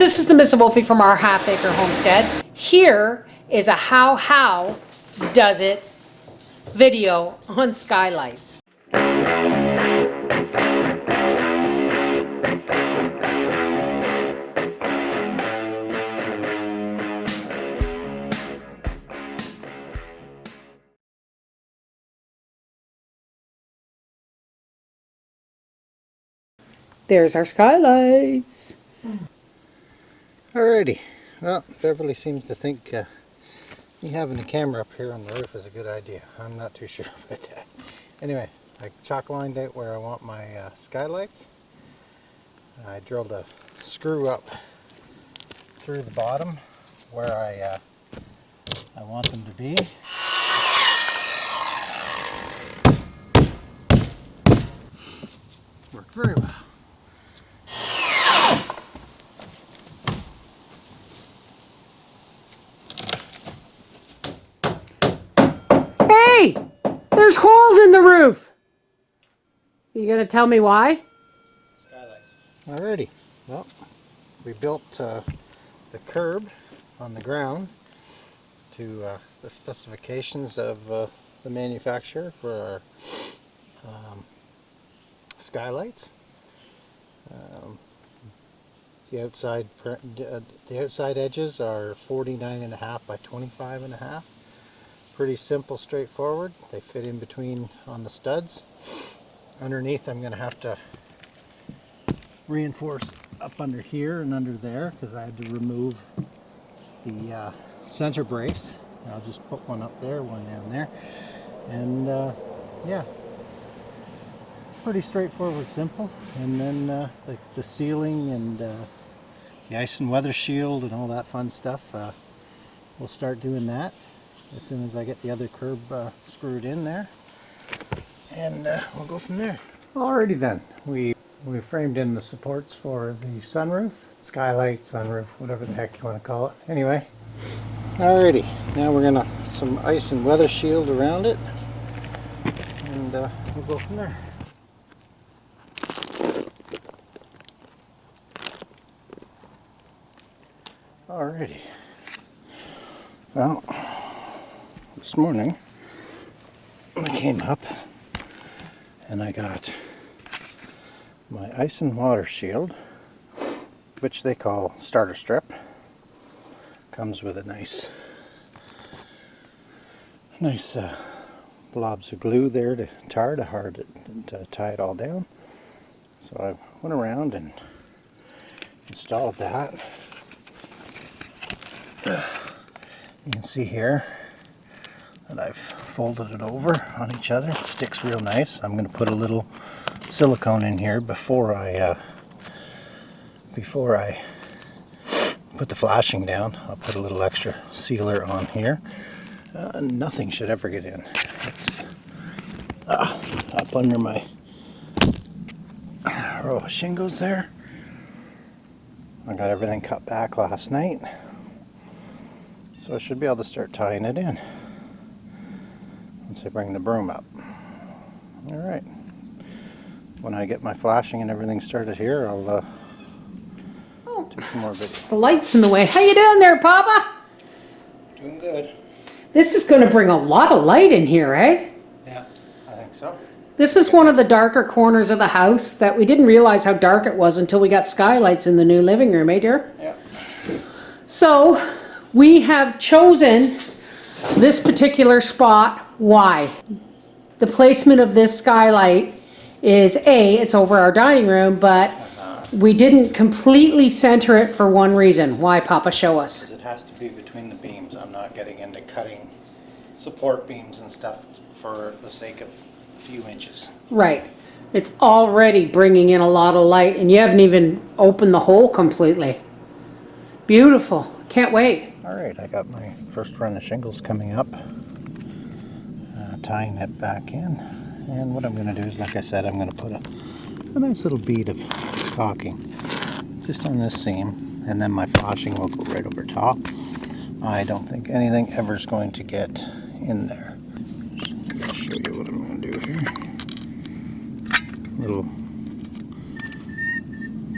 This is the Miss Volfie from our half-acre homestead. Here is a how does it video on Skylights. There's our Skylights. Alrighty, well, Beverly seems to think me having a camera up here on the roof is a good idea. I'm not too sure about that. Anyway, I chalk lined out where I want my skylights. I drilled a screw up through the bottom where I want them to be. Worked very well. Hey, there's holes in the roof. You gonna tell me why? Skylights. Alrighty, well, we built the curb on the ground to the specifications of the manufacturer for our skylights. The outside edges are 49.5 by 25.5. Pretty simple, straightforward. They fit in between on the studs. Underneath I'm going to have to reinforce up under here and under there because I had to remove the center brace. I'll just put one up there, one down there, and yeah, pretty straightforward, simple. And then the ceiling and the ice and weather shield and all that fun stuff, we'll start doing that as soon as I get the other curb screwed in there, and we'll go from there. Alrighty then, we framed in the supports for the sunroof, skylight, sunroof, whatever the heck you want to call it. Anyway, alrighty, now we're gonna put some ice and weather shield around it, and we'll go from there. Alrighty, well, this morning I came up and I got my ice and water shield, which they call starter strip. Comes with a nice blobs of glue there to tar to hard it and to tie it all down. So I went around and installed that. You can see here that I've folded it over on each other. It sticks real nice. I'm going to put a little silicone in here before I put the flashing down. I'll put a little extra sealer on here. Nothing should ever get in. It's up under my row of shingles there. I got everything cut back last night, so I should be able to start tying it in once I bring the broom up. Alright, when I get my flashing and everything started here, I'll do some more video. The light's in the way. How you doing there, Papa? Doing good. This is going to bring a lot of light in here, eh? Yeah, I think so. This is one of the darker corners of the house that we didn't realize how dark it was until we got skylights in the new living room, eh, dear? Yeah. So we have chosen this particular spot. Why? The placement of this skylight is it's over our dining room, but we didn't completely center it for one reason. Why, Papa? Show us. Because it has to be between the beams. I'm not getting into cutting support beams and stuff for the sake of a few inches. Right. It's already bringing in a lot of light, and you haven't even opened the hole completely. Beautiful. Can't wait. Alright, I got my first run of shingles coming up. Tying it back in. And what I'm going to do is, like I said, I'm going to put a nice little bead of caulking just on this seam, and then my flashing will go right over top. I don't think anything ever is going to get in there. I'll show you what I'm going to do here. Little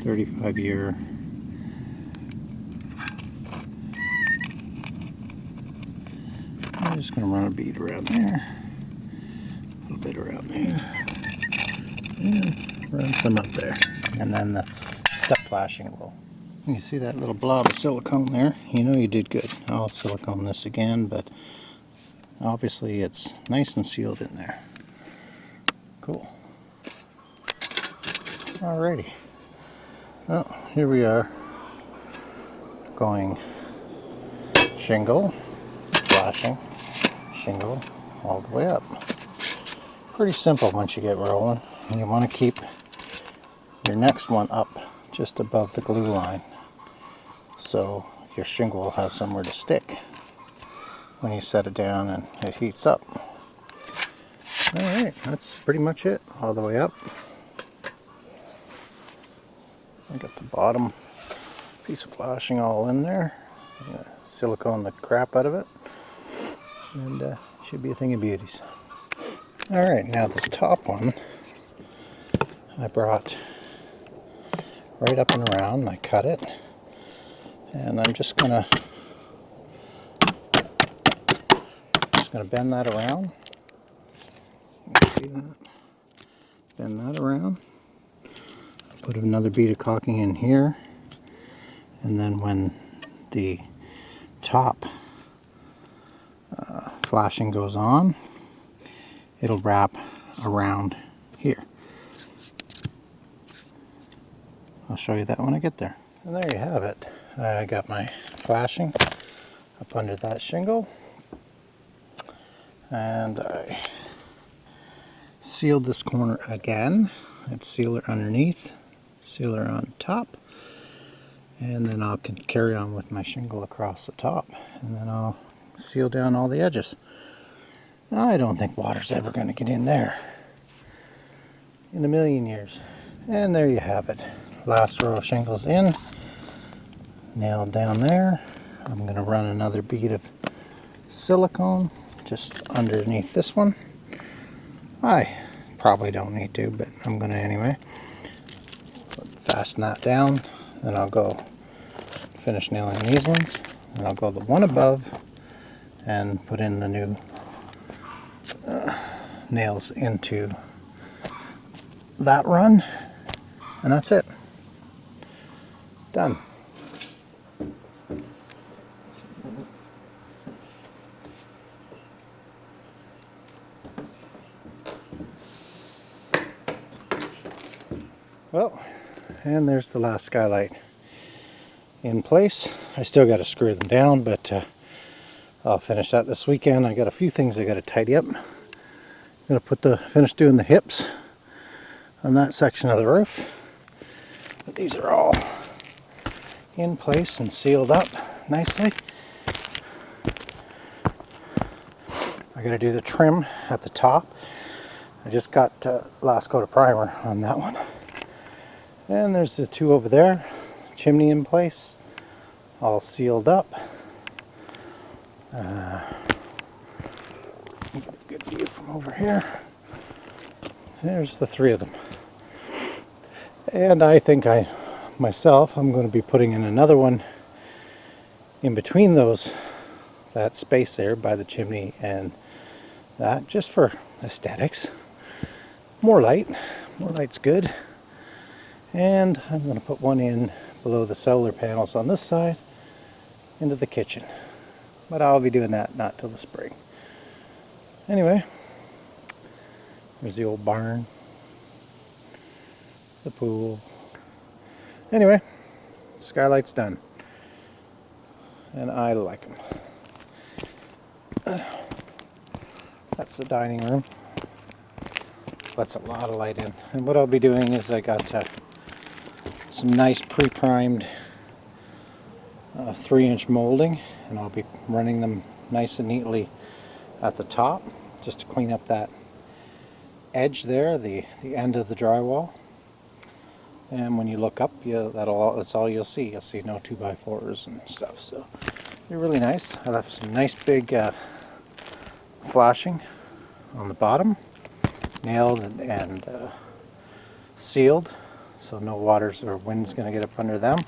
35-year just going to run a bead around there, a little bit around there, and run some up there. And then the step flashing will. You see that little blob of silicone there? You know you did good. I'll silicone this again, but obviously it's nice and sealed in there. Cool. Alrighty. Well, here we are going shingle, flashing, shingle, all the way up. Pretty simple once you get rolling. And you want to keep your next one up just above the glue line, so your shingle will have somewhere to stick when you set it down and it heats up. Alright, that's pretty much it, all the way up. I got the bottom piece of flashing all in there. Silicone the crap out of it, and should be a thing of beauties. Alright, now this top one I brought right up and around. I cut it, and I'm just gonna bend that around. See that? Bend that around. Put another bead of caulking in here, and then when the top flashing goes on, it'll wrap around here. I'll show you that when I get there. And there you have it. I got my flashing up under that shingle, and I sealed this corner again. It's sealer underneath, sealer on top, and then I'll carry on with my shingle across the top, and then I'll seal down all the edges. I don't think water's ever going to get in there in a million years. And there you have it. Last row of shingles in, nailed down there. I'm going to run another bead of silicone just underneath this one. I probably don't need to, but I'm going to anyway. Fasten that down, then I'll go finish nailing these ones, and I'll go the one above and put in the new nails into that run, and that's it. Done. Well, and there's the last skylight in place. I still got to screw them down, but I'll finish that this weekend. I got a few things I got to tidy up. I'm gonna finish doing the hips on that section of the roof. But these are all in place and sealed up nicely. I gotta do the trim at the top. I just got last coat of primer on that one. And there's the two over there, chimney in place, all sealed up. Good view from over here. There's the three of them. And I think I'm going to be putting in another one in between that space there by the chimney and that, just for aesthetics. More light's good. And I'm going to put one in below the solar panels on this side into the kitchen. But I'll be doing that not till the spring. Anyway, there's the old barn, the pool. Anyway, skylight's done. And I like them. That's the dining room. Lets a lot of light in. And what I'll be doing is I got some nice pre-primed 3-inch molding, and I'll be running them nice and neatly at the top just to clean up that edge there, the end of the drywall. And when you look up, that's all you'll see. You'll see no 2x4s and stuff, so they're really nice. I left some nice big flashing on the bottom, nailed and sealed, so no waters or wind's going to get up under them.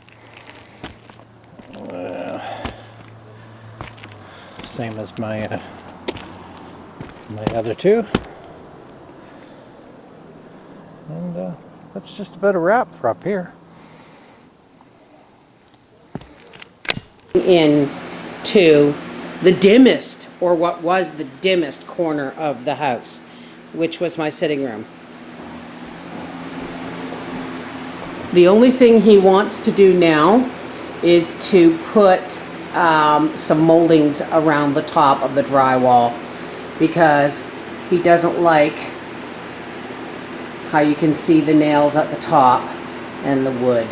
Same as my my other two. And that's just about a wrap for up here. Into the dimmest, or what was the dimmest corner of the house, which was my sitting room. The only thing he wants to do now is to put some moldings around the top of the drywall, because he doesn't like how you can see the nails at the top and the wood.